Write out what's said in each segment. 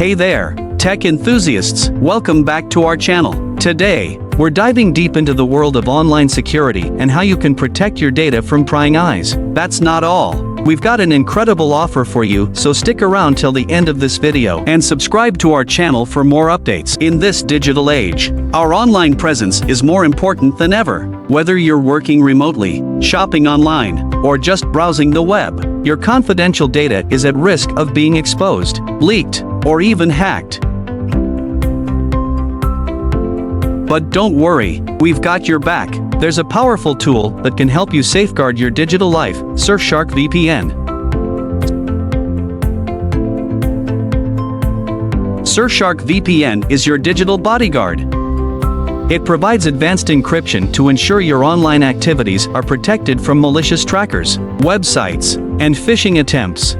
Hey there, tech enthusiasts, welcome back to our channel. Today, we're diving deep into the world of online security and how you can protect your data from prying eyes. That's not all. We've got an incredible offer for you, so stick around till the end of this video and subscribe to our channel for more updates. In this digital age, our online presence is more important than ever. Whether you're working remotely, shopping online, or just browsing the web, your confidential data is at risk of being exposed, leaked, or even hacked. But don't worry, we've got your back. There's a powerful tool that can help you safeguard your digital life, Surfshark VPN. Surfshark VPN is your digital bodyguard. It provides advanced encryption to ensure your online activities are protected from malicious trackers, websites, and phishing attempts.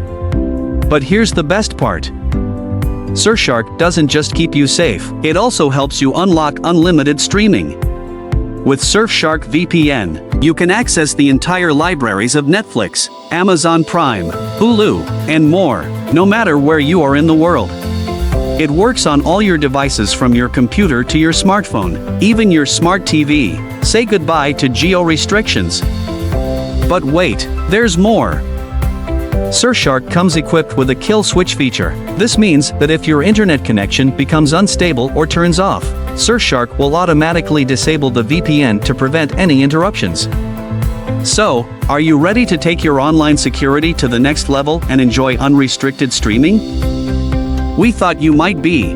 But here's the best part. Surfshark doesn't just keep you safe, it also helps you unlock unlimited streaming. With Surfshark VPN, you can access the entire libraries of Netflix, Amazon Prime, Hulu, and more, no matter where you are in the world. It works on all your devices from your computer to your smartphone, even your smart TV. Say goodbye to geo-restrictions. But wait, there's more. Surfshark comes equipped with a kill switch feature. This means that if your internet connection becomes unstable or turns off, Surfshark will automatically disable the VPN to prevent any interruptions. So, are you ready to take your online security to the next level and enjoy unrestricted streaming? We thought you might be.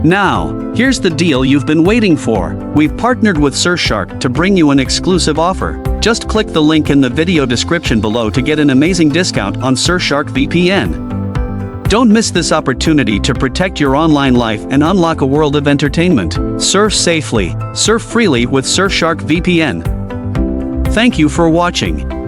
Now, here's the deal you've been waiting for. We've partnered with Surfshark to bring you an exclusive offer. Just click the link in the video description below to get an amazing discount on Surfshark VPN. Don't miss this opportunity to protect your online life and unlock a world of entertainment. Surf safely, surf freely with Surfshark VPN. Thank you for watching.